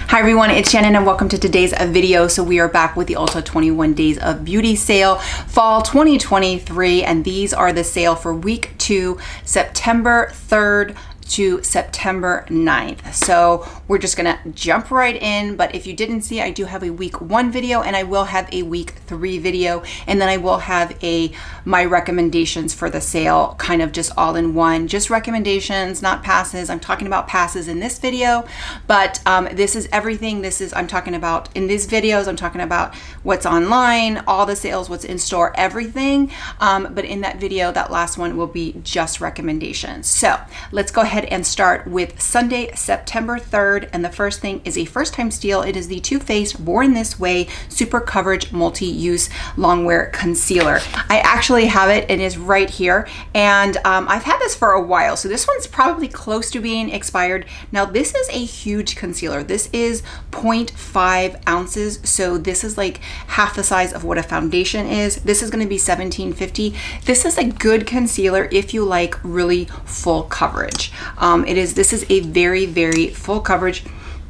Hi everyone, it's Shannon and welcome to today's video. So we are back with the Ulta 21 Days of Beauty sale, fall 2023, and these are the sale for week 2, September 3rd to September 9th. So we're just gonna jump right in, but if you didn't see, I do have a week 1 video and I will have a week 3 video, and then I will have my recommendations for the sale kind of just all in one, just recommendations, not passes. I'm talking about passes in this video, but this is everything. I'm talking about in these videos, I'm talking about what's online, all the sales, what's in store, everything. But in that video, that last one will be just recommendations. So let's go ahead and start with Sunday, September 3rd. And the first thing is a first time steal. It is the Too Faced Born This Way Super Coverage Multi-Use Longwear Concealer. I actually have it. It is right here. And I've had this for a while. So this one's probably close to being expired. Now this is a huge concealer. This is 0.5 ounces. So this is like half the size of what a foundation is. This is going to be $17.50. This is a good concealer if you like really full coverage. This is a very, very full coverage.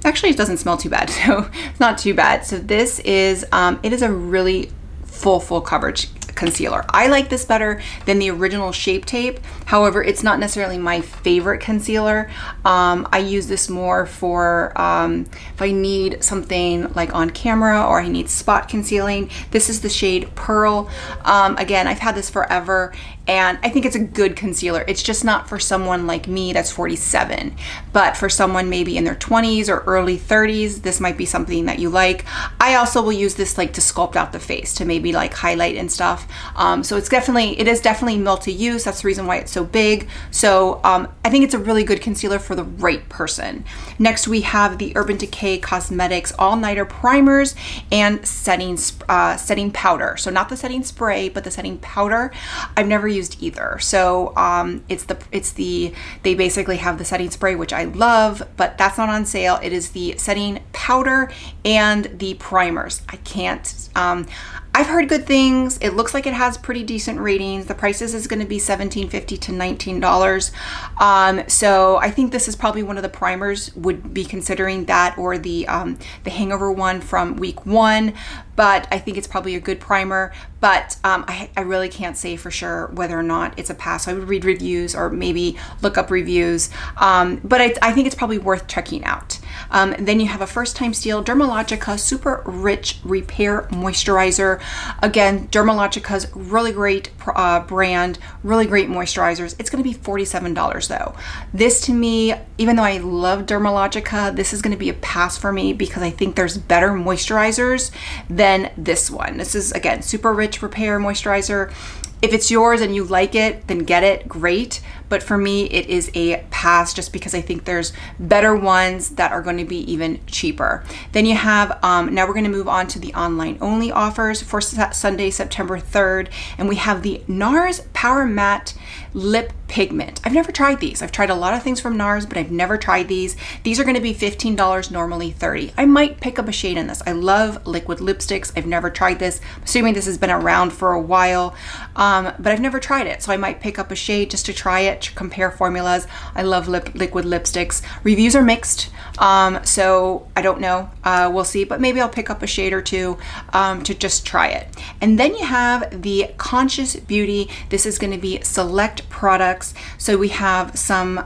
Actually, it doesn't smell too bad, so it's not too bad. So this is, it is a really full coverage concealer. I like this better than the original Shape Tape. However, it's not necessarily my favorite concealer. I use this more for if I need something like on camera or I need spot concealing. This is the shade Pearl. Again, I've had this forever and I think it's a good concealer. It's just not for someone like me that's 47, but for someone maybe in their 20s or early 30s, this might be something that you like. I also will use this like to sculpt out the face, to maybe like highlight and stuff. So it is definitely multi-use. That's the reason why it's so big. So I think it's a really good concealer for the right person. Next, we have the Urban Decay Cosmetics All-Nighter Primers and setting powder. So not the setting spray, but the setting powder. I've never used either. So they basically have the setting spray, which I love, but that's not on sale. It is the setting powder and the primers. I can't, I've heard good things. It looks like it has pretty decent ratings. The prices is going to be $17.50 to $19. So I think this is probably one of the primers, would be considering that, or the Hangover one from week 1. But I think it's probably a good primer, but I really can't say for sure whether or not it's a pass. So I would read reviews or maybe look up reviews, but I think it's probably worth checking out. Then you have a first time steal, Dermalogica Super Rich Repair Moisturizer. Again, Dermalogica's really great brand, really great moisturizers. It's gonna be $47 though. This to me, even though I love Dermalogica, this is gonna be a pass for me because I think there's better moisturizers than this one. This is, again, Super Rich Repair Moisturizer. If it's yours and you like it, then get it, great. But for me, it is a pass just because I think there's better ones that are going to be even cheaper. Then you have, now we're going to move on to the online only offers for Sunday, September 3rd. And we have the NARS Powermatte Lip Pigment. I've never tried these. I've tried a lot of things from NARS, but I've never tried these. These are going to be $15, normally $30. I might pick up a shade in this. I love liquid lipsticks. I've never tried this. I'm assuming this has been around for a while, but I've never tried it. So I might pick up a shade just to try it, to compare formulas. I love liquid lipsticks. Reviews are mixed, so I don't know. We'll see, but maybe I'll pick up a shade or two to just try it. And then you have the Conscious Beauty. This is going to be select products. So we have some,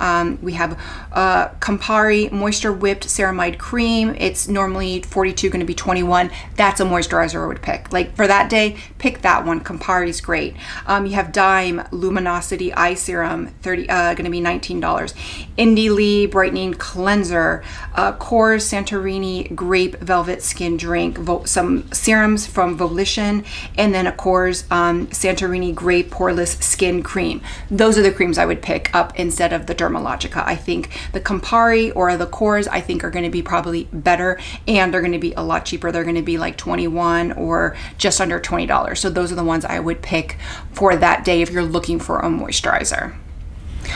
Campari Moisture Whipped Ceramide Cream. It's normally $42, going to be $21. That's a moisturizer I would pick. Like for that day, pick that one. Campari's great. You have Dime Luminosity Eye Serum, going to be $19. Indie Lee Brightening Cleanser, Kors Santorini Grape Velvet Skin Drink, some serums from Volition, and then of course Santorini Grape Poreless Skin Cream. Those are the creams I would pick up instead of the Dermalogica. I think the Campari or the Kors, I think, are going to be probably better, and they're going to be a lot cheaper. They're going to be like $21 or just under $20. So those are the ones I would pick for that day if you're looking for a moisturizer.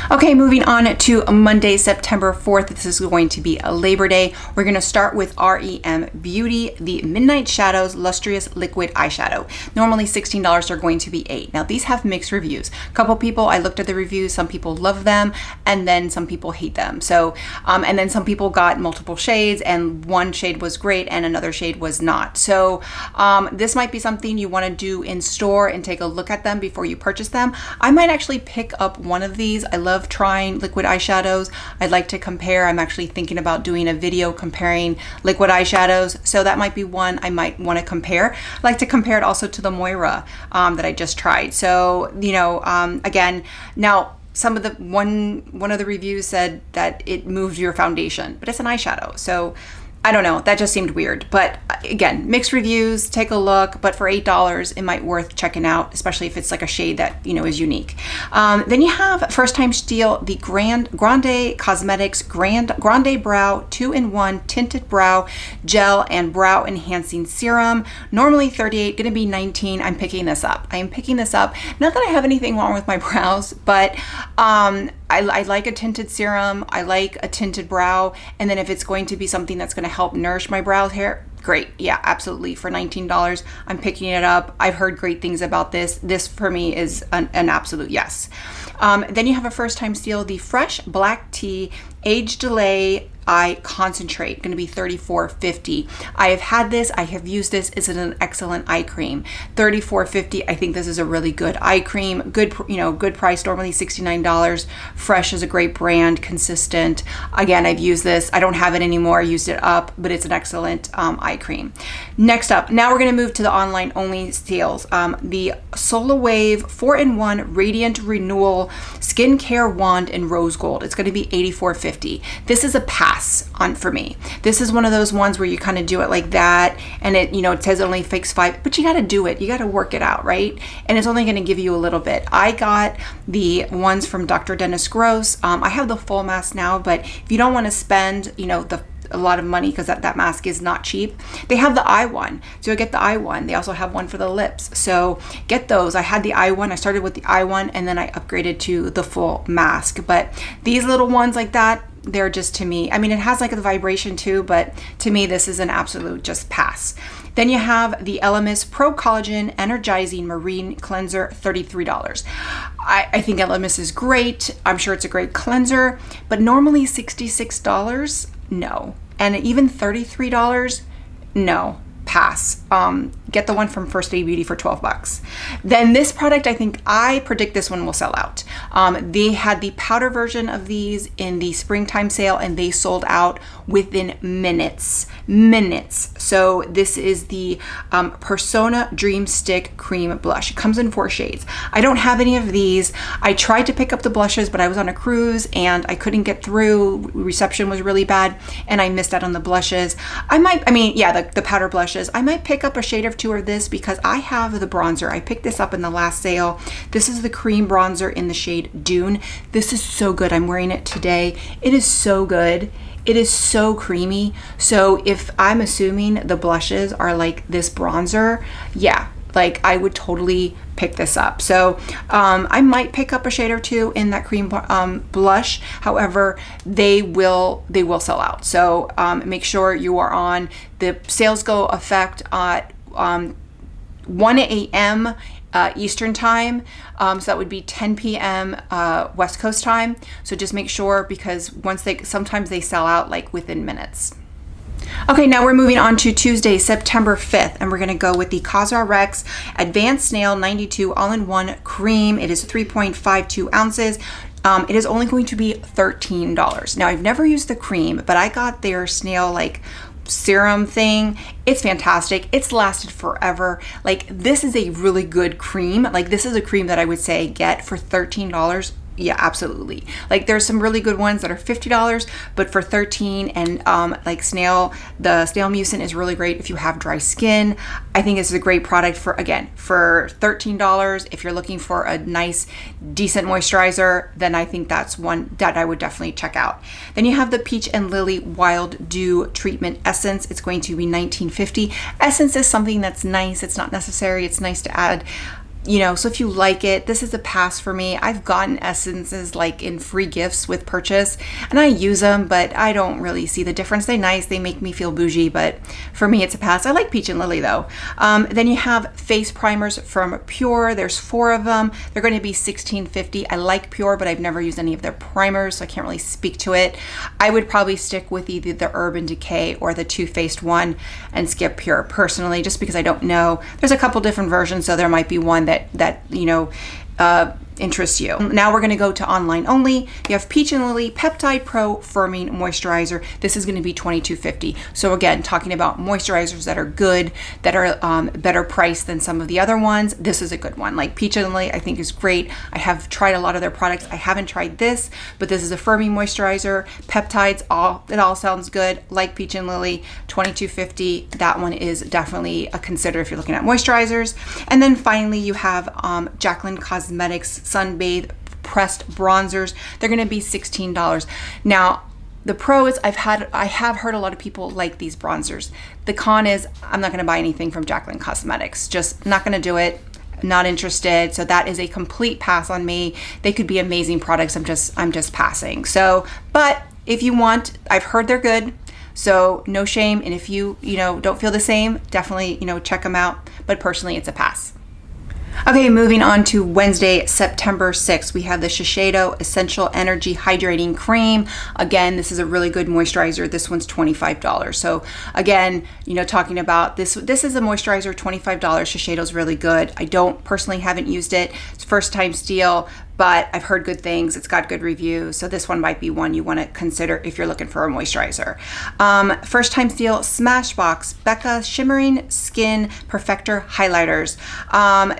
Okay, moving on to Monday, September 4th. This is going to be a Labor Day. We're going to start with R.E.M. Beauty, the Midnight Shadows Lustrous Liquid Eyeshadow. Normally $16, they're going to be $8. Now, these have mixed reviews. A couple people, I looked at the reviews, some people love them, and then some people hate them. So, and then some people got multiple shades, and one shade was great and another shade was not. So, this might be something you want to do in store and take a look at them before you purchase them. I might actually pick up one of these. I love trying liquid eyeshadows. I'd like to compare. I'm actually thinking about doing a video comparing liquid eyeshadows. So that might be one I might want to compare. I like to compare it also to the Moira that I just tried. So, you know, again, now some of the one of the reviews said that it moves your foundation, but it's an eyeshadow. So I don't know, that just seemed weird. But again, mixed reviews, take a look, but for $8, it might worth checking out, especially if it's like a shade that, you know, is unique. Then you have first time steal the Grande Cosmetics GrandeBROW 2-in-1 Tinted Brow Gel and Brow Enhancing Serum. Normally $38, gonna be $19. I'm picking this up. I am picking this up. Not that I have anything wrong with my brows, but I like a tinted serum, I like a tinted brow, and then if it's going to be something that's going to help nourish my brow hair, great. Yeah, absolutely. For $19, I'm picking it up. I've heard great things about this. This for me is an absolute yes. Then you have a first time steal, the Fresh Black Tea Age Delay Eye Concentrate, going to be $34.50. I have had this, I have used this. It's an excellent eye cream. $34.50. I think this is a really good eye cream. Good, you know, good price. Normally $69. Fresh is a great brand, consistent. Again, I've used this. I don't have it anymore. I used it up, but it's an excellent eye cream. Next up, now we're going to move to the online only sales. The Solar Wave 4-in-1 Radiant Renewal Skincare Wand in Rose Gold. It's going to be $84.50. This is a pass on for me. This is one of those ones where you kind of do it like that, and it, you know, it says it only takes 5, but you got to do it. You got to work it out, right? And it's only going to give you a little bit. I got the ones from Dr. Dennis Gross. I have the full mask now, but if you don't want to spend, you know, a lot of money, because that mask is not cheap, they have the eye one. So you'll get the eye one. They also have one for the lips. So get those. I had the eye one. I started with the eye one, and then I upgraded to the full mask. But these little ones like that, they're just, to me, I mean, it has like a vibration too, but to me, this is an absolute just pass. Then you have the Elemis Pro Collagen Energizing Marine Cleanser, $33. I think Elemis is great. I'm sure it's a great cleanser, but normally $66, no. And even $33, no. Pass. Get the one from First Aid Beauty for $12. Then this product, I predict this one will sell out. They had the powder version of these in the springtime sale, and they sold out within minutes. So this is the Persona Dream Stick Cream Blush. It comes in 4 shades. I don't have any of these. I tried to pick up the blushes, but I was on a cruise and I couldn't get through. Reception was really bad, and I missed out on the blushes. The powder blushes. I might pick up a shade or 2 of this because I have the bronzer. I picked this up in the last sale. This is the cream bronzer in the shade Dune. This is so good. I'm wearing it today. It is so good. It is so creamy. So if I'm assuming the blushes are like this bronzer, yeah, like I would totally pick this up. So I might pick up a shade or 2 in that cream blush. However, they will sell out. So make sure you are on. The sales go effect at 1 a.m. Eastern time. So that would be 10 p.m. West Coast time. So just make sure, because sometimes they sell out like within minutes. Okay, now we're moving on to Tuesday, September 5th, and we're going to go with the CosRx Advanced Snail 92 All-in-One Cream. It is 3.52 ounces. It is only going to be $13. Now, I've never used the cream, but I got their snail like serum thing. It's fantastic. It's lasted forever. Like, this is a really good cream. Like, this is a cream that I would say get for $13. Yeah, absolutely. Like, there's some really good ones that are $50, but for $13, and like the snail mucin is really great if you have dry skin. I think this is a great product for $13. If you're looking for a nice, decent moisturizer, then I think that's one that I would definitely check out. Then you have the Peach and Lily Wild Dew Treatment Essence. It's going to be $19.50. Essence is something that's nice. It's not necessary. It's nice to add You know, so if you like it, this is a pass for me. I've gotten essences like in free gifts with purchase, and I use them, but I don't really see the difference. They're nice, they make me feel bougie, but for me it's a pass. I like Peach and Lily though. Then you have face primers from Pure. There's 4 of them. They're going to be $16.50. I like Pure, but I've never used any of their primers, so I can't really speak to it. I would probably stick with either the R.E.M. Decay or the Too Faced one and skip Pure personally, just because I don't know. There's a couple different versions, so there might be one that you know interests you. Now we're going to go to online only. You have Peach and Lily Peptide Pro Firming Moisturizer. This is going to be $22.50. So again, talking about moisturizers that are good, that are better priced than some of the other ones. This is a good one. Like Peach and Lily, I think is great. I have tried a lot of their products. I haven't tried this, but this is a firming moisturizer. Peptides, it all sounds good. Like Peach and Lily, $22.50. That one is definitely a consider if you're looking at moisturizers. And then finally, you have Jaclyn Cosmetics Sunbathe Pressed Bronzers. They're going to be $16. Now, the pro is I have heard a lot of people like these bronzers. The con is I'm not going to buy anything from Jaclyn Cosmetics. Just not going to do it. Not interested. So that is a complete pass on me. They could be amazing products. I'm just passing. So, but if you want, I've heard they're good. So no shame. And if you don't feel the same, definitely, check them out. But personally, it's a pass. Okay, moving on to Wednesday, September 6th, we have the Shiseido Essential Energy Hydrating Cream. Again, this is a really good moisturizer. This one's $25. So again, talking about this is a moisturizer, $25. Shiseido's really good. I personally haven't used it. It's first time steal, but I've heard good things. It's got good reviews. So this one might be one you want to consider if you're looking for a moisturizer. First time steal, Smashbox Becca Shimmering Skin Perfector Highlighters.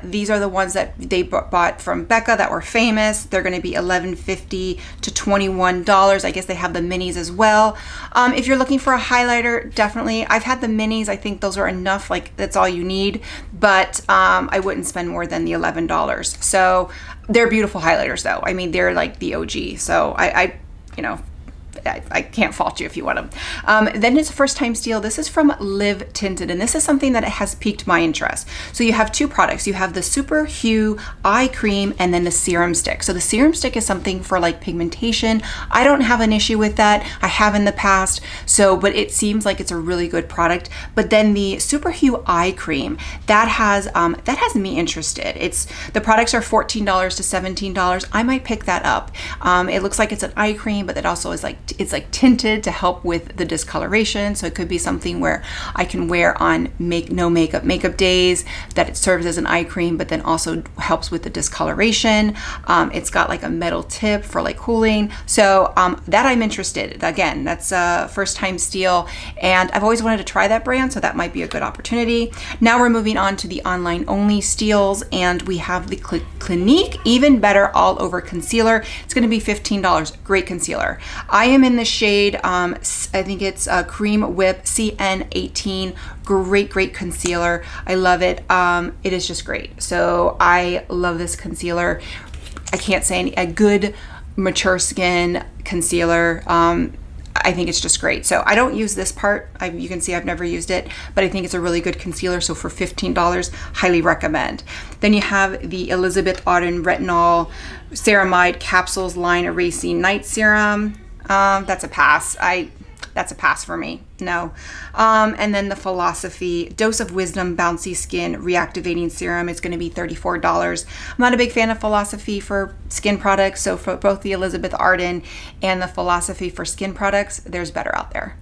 These are the ones that they bought from Becca that were famous. They're going to be $11.50 to $21. I guess they have the minis as well. If you're looking for a highlighter, definitely. I've had the minis. I think those are enough. Like that's all you need, but I wouldn't spend more than the $11. So they're beautiful highlighters though. I mean, they're like the OG. So I can't fault you if you want them. Then it's first time steal. This is from Live Tinted, and this is something that has piqued my interest. So you have 2 products. You have the Super Hue Eye Cream and then the Serum Stick. So the Serum Stick is something for like pigmentation. I don't have an issue with that. I have in the past. But it seems like it's a really good product. But then the Super Hue Eye Cream, that has me interested. The products are $14 to $17. I might pick that up. It looks like it's an eye cream, but it also is it's like tinted to help with the discoloration. So it could be something where I can wear on no makeup days, that it serves as an eye cream, but then also helps with the discoloration. It's got like a metal tip for like cooling. So that I'm interested. Again, that's a first time steal, and I've always wanted to try that brand, so that might be a good opportunity. Now we're moving on to the online only steals, and we have the Clinique Even Better All Over Concealer. It's going to be $15. Great concealer. I am in the shade, I think it's Cream Whip CN18. Great concealer. I love it. It is just great. So I love this concealer. I can't say a good mature skin concealer. I think it's just great. So I don't use this part. You can see I've never used it, but I think it's a really good concealer. So for $15, highly recommend. Then you have the Elizabeth Arden Retinol Ceramide Capsules Line Erasing Night Serum. That's a pass. That's a pass for me. No. And then the Philosophy Dose of Wisdom Bouncy Skin Reactivating Serum is going to be $34. I'm not a big fan of Philosophy for skin products. So for both the Elizabeth Arden and the Philosophy for skin products, there's better out there.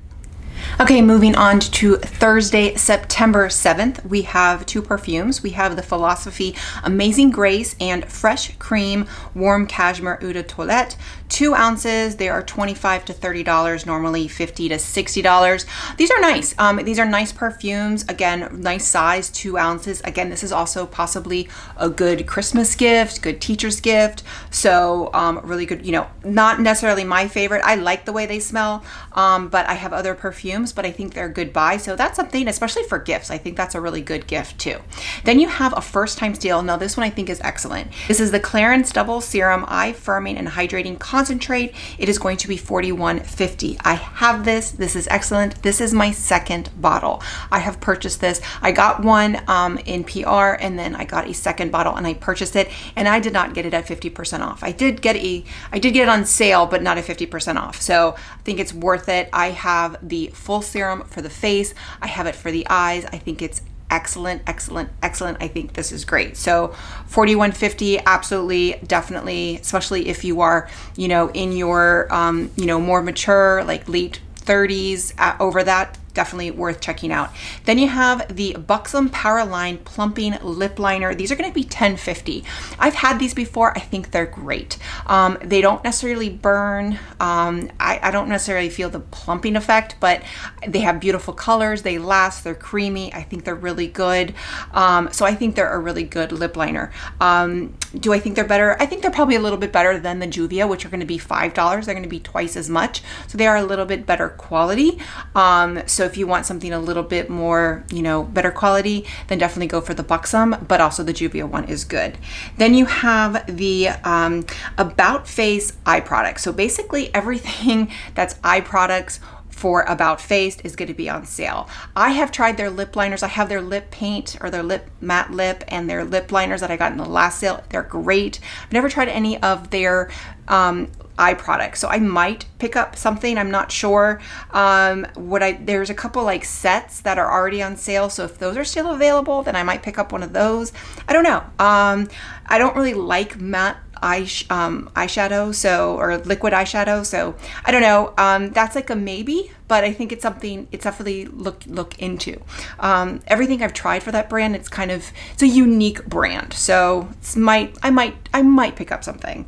Okay, moving on to Thursday, September 7th, we have 2 perfumes. We have the Philosophy Amazing Grace and Fresh Cream Warm Cashmere Eau de Toilette. 2 ounces. They are $25 to $30, normally $50 to $60. These are nice. These are nice perfumes. Again, nice size, 2 ounces. Again, this is also possibly a good Christmas gift, good teacher's gift. So really good, not necessarily my favorite. I like the way they smell, but I have other perfumes perfumes, but I think they're a good buy. So that's something, especially for gifts. I think that's a really good gift too. Then you have a first time steal. Now this one I think is excellent. This is the Clarins Double Serum Eye Firming and Hydrating Concentrate. It is going to be $41.50. I have this. This is excellent. This is my second bottle. I have purchased this. I got one in PR, and then I got a second bottle and I purchased it, and I did not get it at 50% off. I did get it on sale, but not at 50% off. So I think it's worth it. I have the full serum for the face. I have it for the eyes. I think it's excellent, excellent, excellent. I think this is great. So $41.50, absolutely, definitely, especially if you are, you know, in your, you know, more mature, like late 30s, over that, definitely worth checking out. Then you have the Buxom Powerline Plumping Lip Liner. These are going to be $10.50. I've had these before. I think they're great. They don't necessarily burn. I don't necessarily feel the plumping effect, but they have beautiful colors. They last. They're creamy. I think they're really good. So I think they're a really good lip liner. Do I think they're better? I think they're probably a little bit better than the Juvia, which are going to be $5. They're going to be twice as much. So they are a little bit better quality. So if you want something a little bit more, you know, better quality, then definitely go for the Buxom, but also the Juvia one is good. Then you have the About Face eye products. So basically everything that's eye products for About Face is going to be on sale. I have tried their lip liners. I have their lip paint or their lip matte lip and their lip liners that I got in the last sale. They're great. I've never tried any of their eye products, so I might pick up something. I'm not sure. There's a couple like sets that are already on sale, so if those are still available, then I might pick up one of those. I don't know. I don't really like matte eyeshadow, or liquid eyeshadow, so I don't know. That's like a maybe, but I think it's something it's definitely look into. Everything I've tried for that brand, it's a unique brand, so I might pick up something.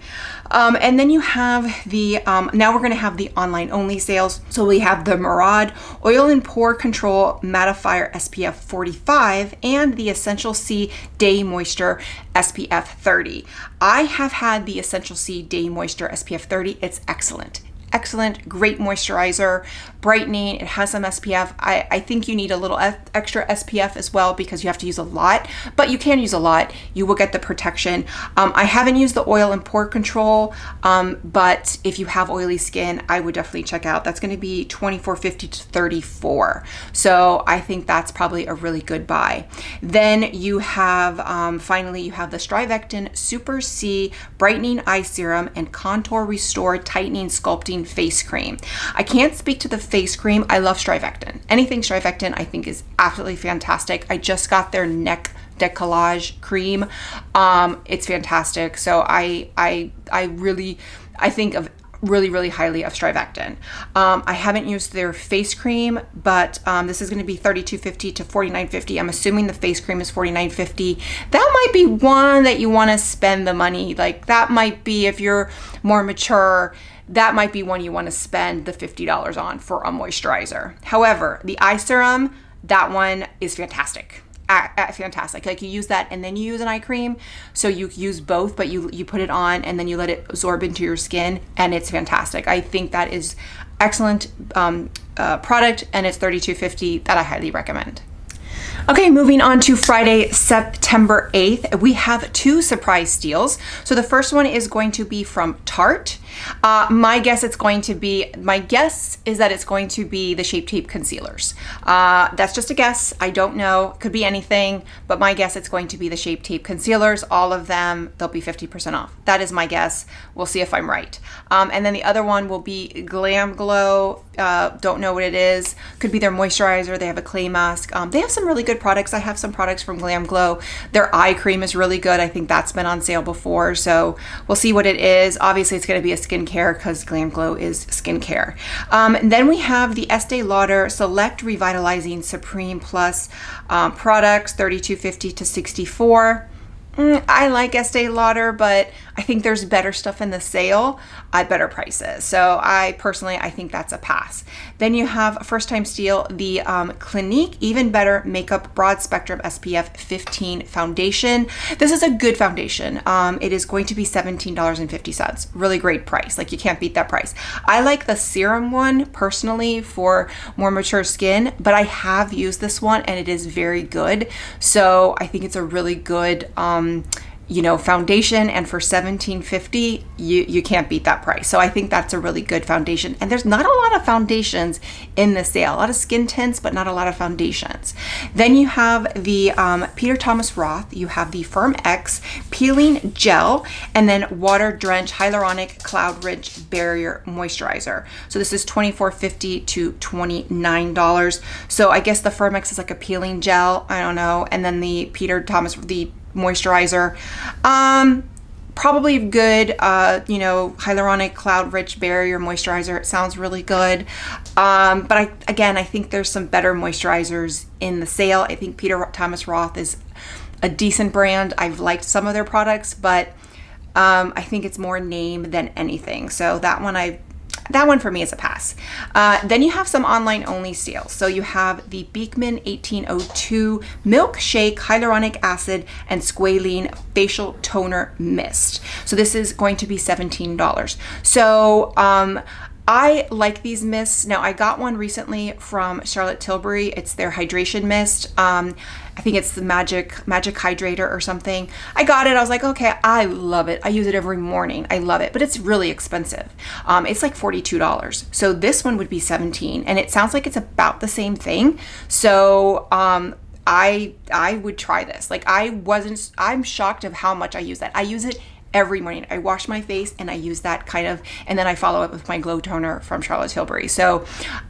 And then you have the now we're going to have the online only sales. So we have the Murad Oil and Pore Control Mattifier SPF 45 and the Essential C Day Moisture SPF 30. I have had the Essential C Day Moisture SPF 30. It's excellent. Excellent, great moisturizer, brightening. It has some SPF. I think you need a little extra SPF as well because you have to use a lot, but you can use a lot. You will get the protection. I haven't used the oil and pore control, but if you have oily skin, I would definitely check out. That's going to be $24.50 to $34. So I think that's probably a really good buy. Then you have, finally, you have the Strivectin Super C Brightening Eye Serum and Contour Restore Tightening Sculpting Face Cream. I can't speak to the face cream. I love Strivectin. Anything Strivectin I think is absolutely fantastic. I just got their neck decollage cream. It's fantastic. So I think of really highly of Strivectin. I haven't used their face cream, but this is going to be $32.50 to $49.50. I'm assuming the face cream is $49.50. That might be one that you want to spend the money. Like that might be, if you're more mature, that might be one you want to spend the $50 on for a moisturizer. However, the eye serum, that one is fantastic. Fantastic. Like you use that and then you use an eye cream. So you use both, but you put it on and then you let it absorb into your skin, and it's fantastic. I think that is excellent product, and it's $32.50 that I highly recommend. Okay, moving on to Friday, September 8th, we have two surprise steals. So the first one is going to be from Tarte. My guess is that it's going to be the Shape Tape concealers. That's just a guess. I don't know. Could be anything, but my guess it's going to be the Shape Tape concealers. All of them, they'll be 50% off. That is my guess. We'll see if I'm right. And then the other one will be Glam Glow. Don't know what it is. Could be their moisturizer. They have a clay mask. They have some really good products. I have some products from Glam Glow. Their eye cream is really good. I think that's been on sale before, so we'll see what it is. Obviously, it's going to be a skincare because Glam Glow is skincare. Then we have the Estee Lauder Select Revitalizing Supreme Plus products, $32.50 to $64. I like Estee Lauder, but I think there's better stuff in the sale at better prices. So I think that's a pass. Then you have first time steal, the Clinique Even Better Makeup Broad Spectrum SPF 15 foundation. This is a good foundation. It is going to be $17.50. Really great price. Like, you can't beat that price. I like the Serum one personally for more mature skin, but I have used this one and it is very good. So I think it's a really good foundation, and for $17.50 you can't beat that price. So I think that's a really good foundation, and there's not a lot of foundations in the sale. A lot of skin tints, but not a lot of foundations. Then you have the Peter Thomas Roth, you have the Firm X Peeling Gel, and then Water Drench Hyaluronic Cloud Rich Barrier Moisturizer. So this is $24.50 to $29. So I guess the Firm X is like a peeling gel, I don't know, and then the Peter Thomas, the moisturizer, probably good, hyaluronic cloud rich barrier moisturizer. It sounds really good, but I think there's some better moisturizers in the sale. I think Peter Thomas Roth is a decent brand. I've liked some of their products, but I think it's more name than anything. So that one for me is a pass. Then you have some online only sales. So you have the Beekman 1802 Milkshake Hyaluronic Acid and Squalene Facial Toner Mist. So this is going to be $17. So I like these mists. Now, I got one recently from Charlotte Tilbury. It's their hydration mist. I think it's the Magic Hydrator or something. I got it. I was like, okay, I love it. I use it every morning. I love it, but it's really expensive. It's like $42. So this one would be $17, and it sounds like it's about the same thing. So I would try this. Like, I'm shocked of how much I use that. I use it every morning. I wash my face and I use that and then I follow up with my glow toner from Charlotte Tilbury. So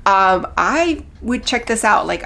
I would check this out. Like,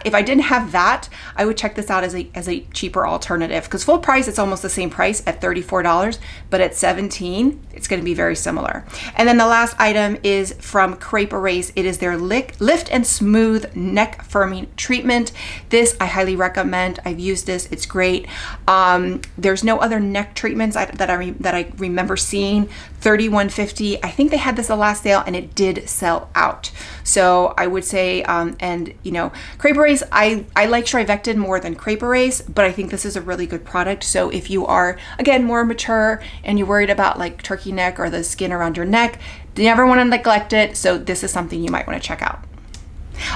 if I didn't have that, I would check this out as a cheaper alternative, because full price, it's almost the same price at $34, but at $17, it's going to be very similar. And then the last item is from Crepe Erase. It is their Lift and Smooth Neck Firming Treatment. This I highly recommend. I've used this. It's great. There's no other neck treatments that I remember seeing. $31.50. I think they had this the last sale and it did sell out. So I would say, Crepe Erase, I like Shrivectin more than Crepe Erase, but I think this is a really good product. So if you are, again, more mature and you're worried about like turkey neck or the skin around your neck, you never want to neglect it. So this is something you might want to check out.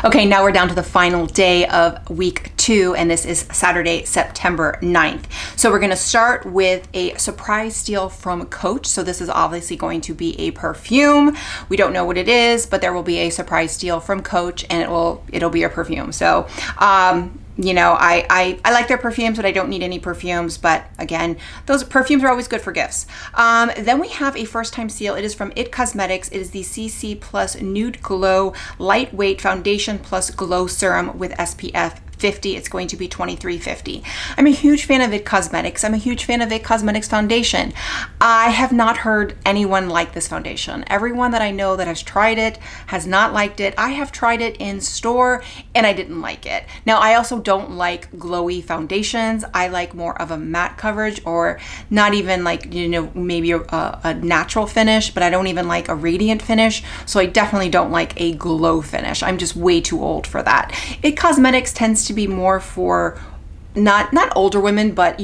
Okay, now we're down to the final day of week 2, and this is Saturday, September 9th. So we're gonna start with a surprise steal from Coach. So this is obviously going to be a perfume. We don't know what it is, but there will be a surprise steal from Coach, and it'll be a perfume. So I like their perfumes, but I don't need any perfumes. But again, those perfumes are always good for gifts. Then we have a first time steal. It is from IT Cosmetics. It is the CC Plus Nude Glow Lightweight Foundation Plus Glow Serum with SPF 50. It's going to be $23.50. I'm a huge fan of IT Cosmetics. I'm a huge fan of IT Cosmetics foundation. I have not heard anyone like this foundation. Everyone that I know that has tried it has not liked it. I have tried it in store and I didn't like it. Now, I also don't like glowy foundations. I like more of a matte coverage, or not even like, maybe a natural finish, but I don't even like a radiant finish. So I definitely don't like a glow finish. I'm just way too old for that. IT Cosmetics tends to be more for not older women, but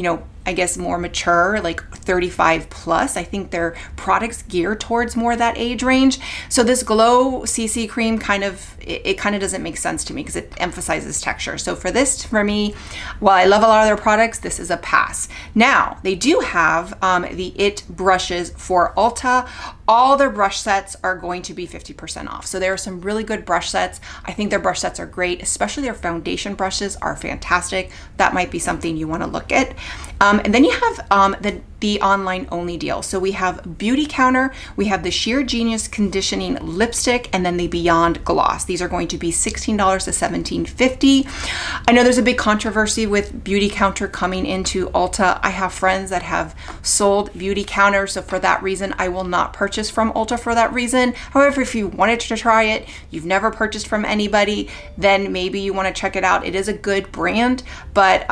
I guess more mature, like 35 plus. I think their products gear towards more that age range. So this Glow CC cream kind of doesn't make sense to me because it emphasizes texture. So for me, while I love a lot of their products, this is a pass. Now, they do have the IT brushes for Ulta. All their brush sets are going to be 50% off. So there are some really good brush sets. I think their brush sets are great, especially their foundation brushes are fantastic. That might be something you want to look at. And then you have the online only deal. So we have Beauty Counter, we have the Sheer Genius Conditioning Lipstick, and then the Beyond Gloss. These are going to be $16 to $17.50. I know there's a big controversy with Beauty Counter coming into Ulta. I have friends that have sold Beauty Counter, so for that reason, I will not purchase from Ulta for that reason. However, if you wanted to try it, you've never purchased from anybody, then maybe you want to check it out. It is a good brand, but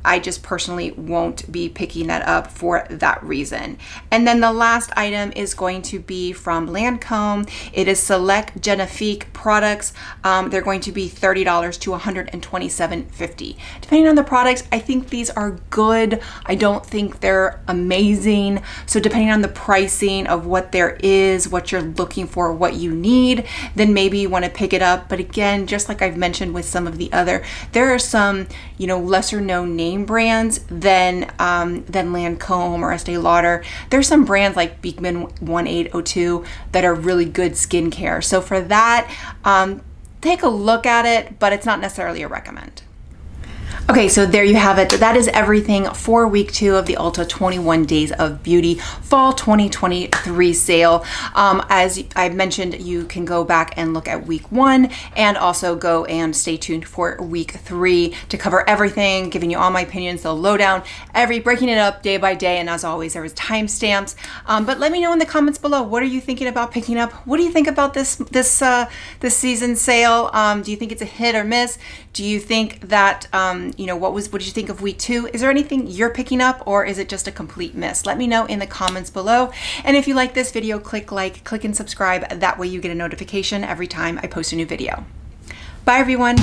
I just personally won't be picking that up for that reason. And then the last item is going to be from Lancome. It is Select Genifique products. They're going to be $30 to $127.50. Depending on the products, I think these are good. I don't think they're amazing. So depending on the pricing of what there is, what you're looking for, what you need, then maybe you want to pick it up. But again, just like I've mentioned with some of the other, there are some, you know, lesser known name brands than Lancome or Estee Lauder. There's some brands like Pigment 1802 that are really good skincare. So for that, take a look at it, but it's not necessarily a recommend. Okay, so there you have it. That is everything for week 2 of the Ulta 21 Days of Beauty Fall 2023 sale. As I mentioned, you can go back and look at week 1 and also go and stay tuned for week 3 to cover everything, giving you all my opinions, the lowdown, breaking it up day by day. And as always, there is timestamps. But let me know in the comments below, what are you thinking about picking up? What do you think about this season sale? Do you think it's a hit or miss? Do you think that, you know, what did you think of week 2? Is there anything you're picking up, or is it just a complete miss? Let me know in the comments below. And if you like this video, click like, click and subscribe. That way you get a notification every time I post a new video. Bye everyone.